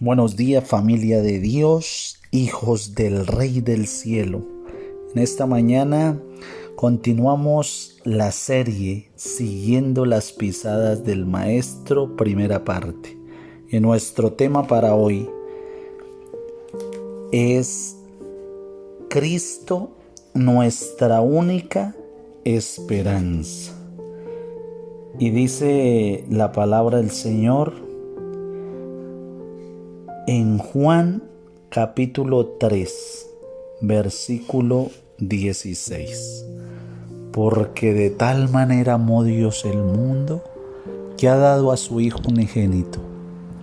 Buenos días, familia de Dios, hijos del Rey del Cielo. En esta mañana continuamos la serie Siguiendo las pisadas del Maestro, primera parte. Y nuestro tema para hoy es Cristo, nuestra única esperanza. Y dice la palabra del Señor en Juan capítulo 3, versículo 16. Porque de tal manera amó Dios el mundo, que ha dado a su Hijo unigénito,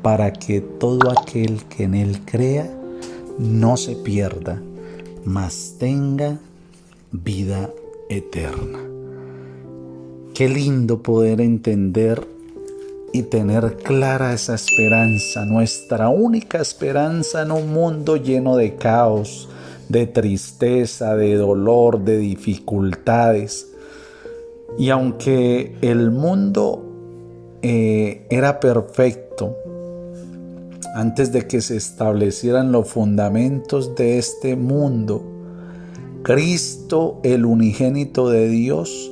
para que todo aquel que en Él crea no se pierda, mas tenga vida eterna. Qué lindo poder entender y tener clara esa esperanza, nuestra única esperanza en un mundo lleno de caos, de tristeza, de dolor, de dificultades. Y aunque el mundo era perfecto, antes de que se establecieran los fundamentos de este mundo, Cristo, el unigénito de Dios,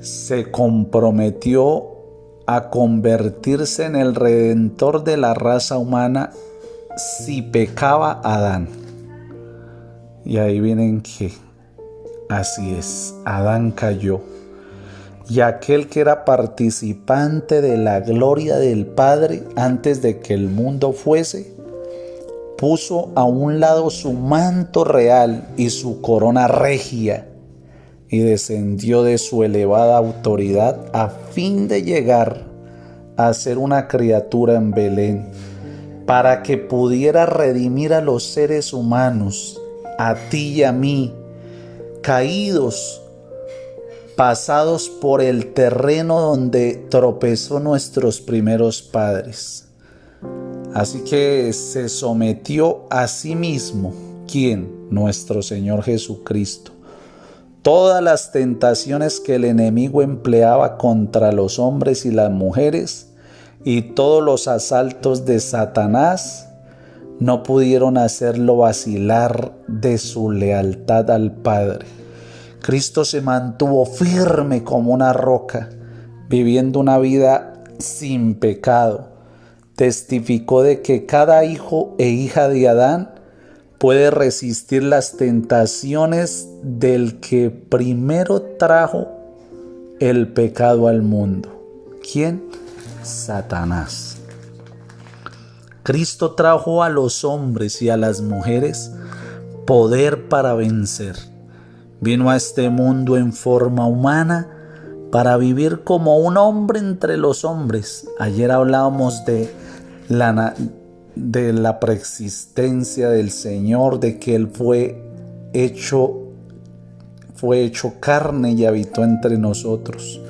se comprometió a convertirse en el redentor de la raza humana si pecaba Adán. Y ahí vienen que así es, Adán cayó. Y aquel que era participante de la gloria del Padre antes de que el mundo fuese, puso a un lado su manto real y su corona regia y descendió de su elevada autoridad a fin de llegar a ser una criatura en Belén, para que pudiera redimir a los seres humanos, a ti y a mí, caídos, pasados por el terreno donde tropezó nuestros primeros padres. Así que se sometió a sí mismo, ¿quién? Nuestro Señor Jesucristo. Todas las tentaciones que el enemigo empleaba contra los hombres y las mujeres y todos los asaltos de Satanás no pudieron hacerlo vacilar de su lealtad al Padre. Cristo se mantuvo firme como una roca, viviendo una vida sin pecado. Testificó de que cada hijo e hija de Adán puede resistir las tentaciones del que primero trajo el pecado al mundo. ¿Quién? Satanás. Cristo trajo a los hombres y a las mujeres poder para vencer. Vino a este mundo en forma humana para vivir como un hombre entre los hombres. Ayer hablábamos de la preexistencia del Señor, de que Él fue hecho carne y habitó entre nosotros.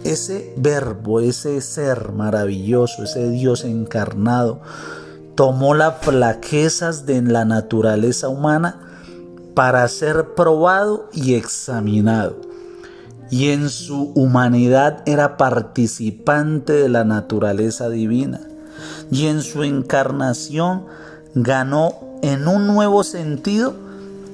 Ese verbo, ese ser maravilloso, ese Dios encarnado, tomó las flaquezas de la naturaleza humana para ser probado y examinado. Y en su humanidad era participante de la naturaleza divina. Y en su encarnación ganó en un nuevo sentido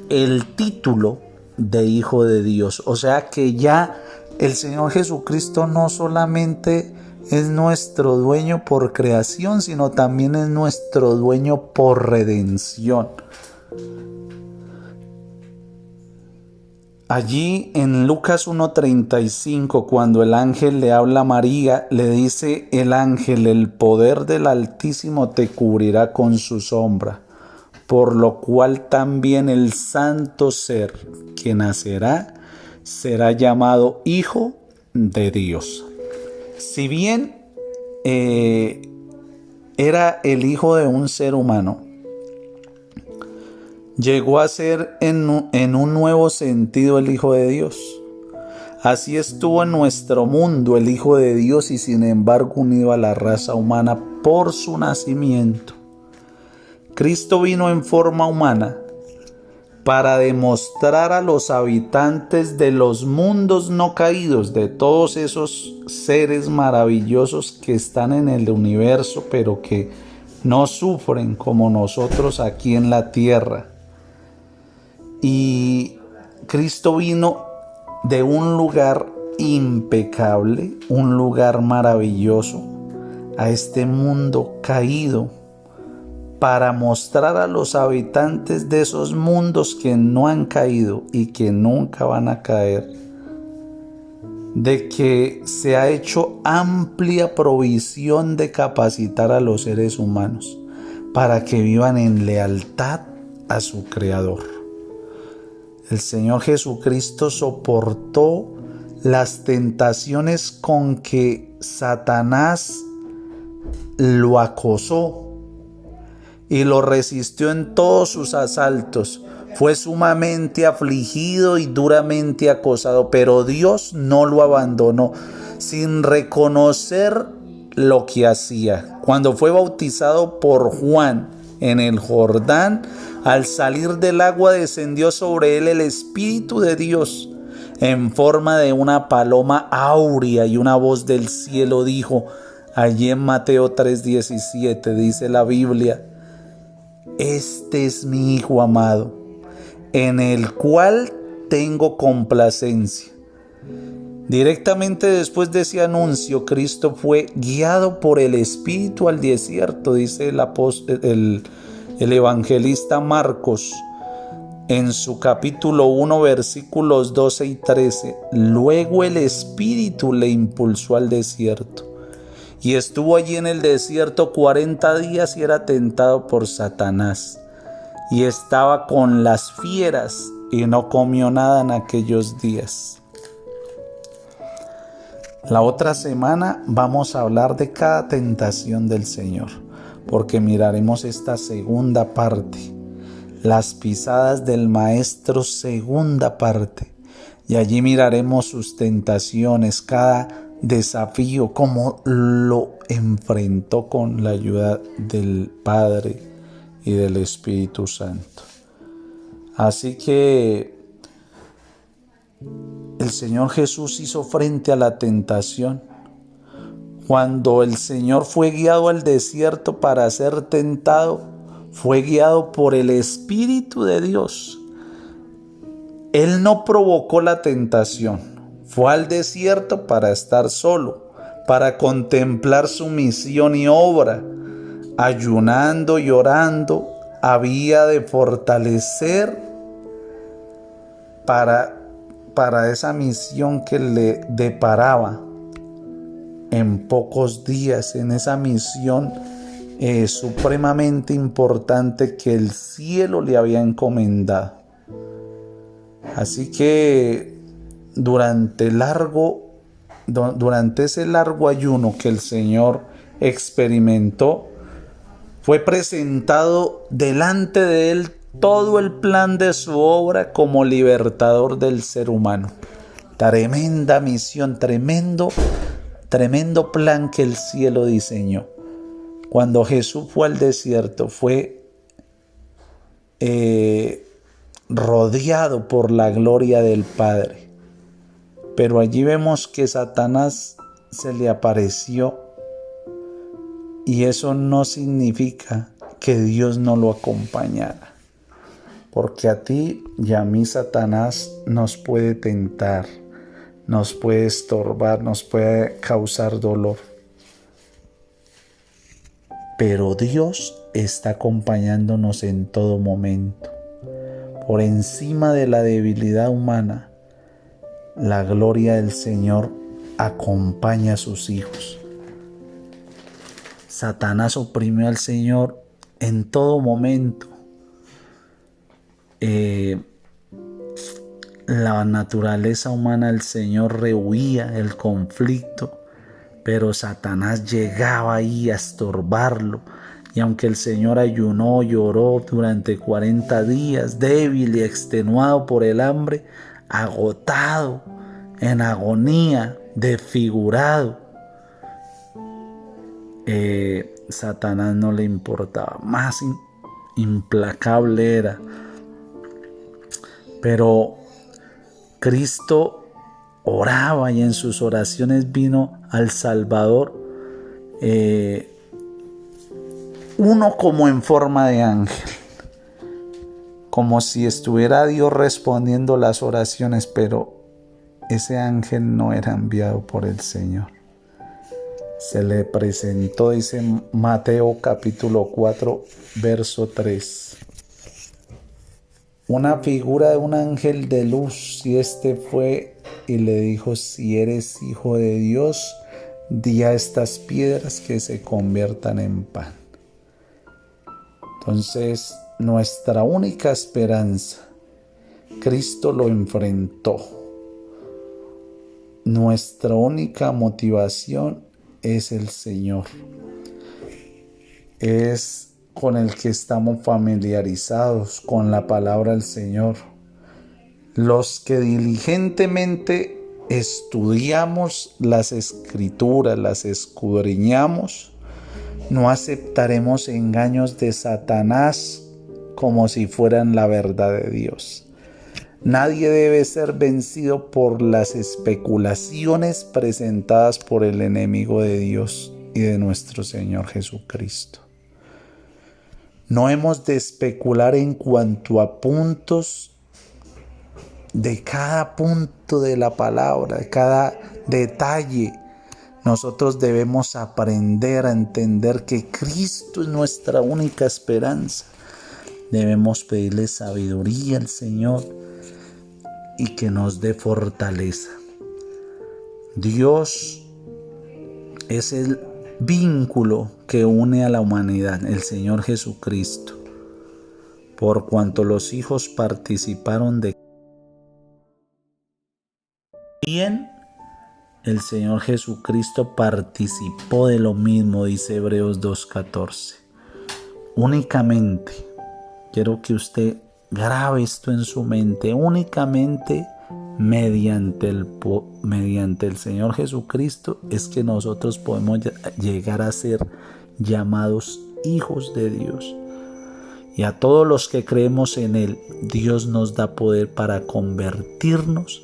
el título de Hijo de Dios. O sea que ya el Señor Jesucristo no solamente es nuestro dueño por creación, sino también es nuestro dueño por redención. Allí en Lucas 1:35, cuando el ángel le habla a María, le dice el ángel: el poder del Altísimo te cubrirá con su sombra, por lo cual también el santo ser que nacerá será llamado Hijo de Dios. Si bien era el hijo de un ser humano, llegó a ser en un nuevo sentido el Hijo de Dios. Así estuvo en nuestro mundo el Hijo de Dios y sin embargo unido a la raza humana por su nacimiento. Cristo vino en forma humana para demostrar a los habitantes de los mundos no caídos, de todos esos seres maravillosos que están en el universo, pero que no sufren como nosotros aquí en la tierra. Y Cristo vino de un lugar impecable, un lugar maravilloso, a este mundo caído, para mostrar a los habitantes de esos mundos que no han caído y que nunca van a caer, de que se ha hecho amplia provisión de capacitar a los seres humanos para que vivan en lealtad a su Creador. El Señor Jesucristo soportó las tentaciones con que Satanás lo acosó y lo resistió en todos sus asaltos. Fue sumamente afligido y duramente acosado, pero Dios no lo abandonó sin reconocer lo que hacía. Cuando fue bautizado por Juan en el Jordán, al salir del agua descendió sobre él el Espíritu de Dios en forma de una paloma áurea, y una voz del cielo dijo, allí en Mateo 3:17 dice la Biblia: este es mi Hijo amado, en el cual tengo complacencia. Directamente después de ese anuncio, Cristo fue guiado por el Espíritu al desierto, dice el evangelista Marcos en su capítulo 1, versículos 12 y 13. Luego el Espíritu le impulsó al desierto, y estuvo allí en el desierto 40 días y era tentado por Satanás. Y estaba con las fieras y no comió nada en aquellos días. La otra semana vamos a hablar de cada tentación del Señor, porque miraremos esta segunda parte, las pisadas del Maestro, segunda parte. Y allí miraremos sus tentaciones, cada desafío, cómo lo enfrentó con la ayuda del Padre y del Espíritu Santo. Así que el Señor Jesús hizo frente a la tentación. Cuando el Señor fue guiado al desierto para ser tentado, fue guiado por el Espíritu de Dios. Él no provocó la tentación. Fue al desierto para estar solo, para contemplar su misión y obra. Ayunando y orando, había de fortalecer para esa misión que le deparaba en pocos días, en esa misión supremamente importante que el cielo le había encomendado. Así que durante ese largo ayuno que el Señor experimentó, fue presentado delante de él todo el plan de su obra como libertador del ser humano. Tremenda misión, tremendo plan que el cielo diseñó. Cuando Jesús fue al desierto, fue rodeado por la gloria del Padre. Pero allí vemos que Satanás se le apareció, y eso no significa que Dios no lo acompañara, porque a ti y a mí Satanás nos puede tentar, nos puede estorbar, nos puede causar dolor, pero Dios está acompañándonos en todo momento. Por encima de la debilidad humana, la gloria del Señor acompaña a sus hijos. Satanás oprimió al Señor en todo momento. La naturaleza humana del Señor rehuía el conflicto, pero Satanás llegaba ahí a estorbarlo. Y aunque el Señor ayunó, lloró durante 40 días, débil y extenuado por el hambre, agotado, en agonía, desfigurado, Satanás no le importaba, más implacable era. Pero Cristo oraba, y en sus oraciones vino al Salvador uno como en forma de ángel, como si estuviera Dios respondiendo las oraciones, pero ese ángel no era enviado por el Señor. Se le presentó, dice Mateo capítulo 4, verso 3. Una figura de un ángel de luz, y este fue y le dijo: si eres hijo de Dios, di a estas piedras que se conviertan en pan. Entonces, nuestra única esperanza, Cristo lo enfrentó. Nuestra única motivación es el Señor. Es con el que estamos familiarizados con la palabra del Señor. Los que diligentemente estudiamos las Escrituras, las escudriñamos, no aceptaremos engaños de Satanás como si fueran la verdad de Dios. Nadie debe ser vencido por las especulaciones presentadas por el enemigo de Dios y de nuestro Señor Jesucristo. No hemos de especular en cuanto a puntos de cada punto de la palabra, de cada detalle. Nosotros debemos aprender a entender que Cristo es nuestra única esperanza. Debemos pedirle sabiduría al Señor y que nos dé fortaleza. Dios es el vínculo que une a la humanidad, el Señor Jesucristo. Por cuanto los hijos participaron de bien, el Señor Jesucristo participó de lo mismo, dice Hebreos 2:14. Únicamente, quiero que usted grabe esto en su mente, únicamente mediante el Señor Jesucristo es que nosotros podemos llegar a ser llamados hijos de Dios. Y a todos los que creemos en Él, Dios nos da poder para convertirnos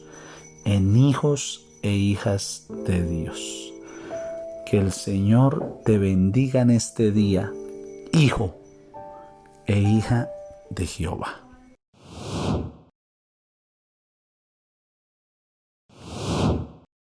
en hijos e hijas de Dios. Que el Señor te bendiga en este día, hijo e hija de Jehová.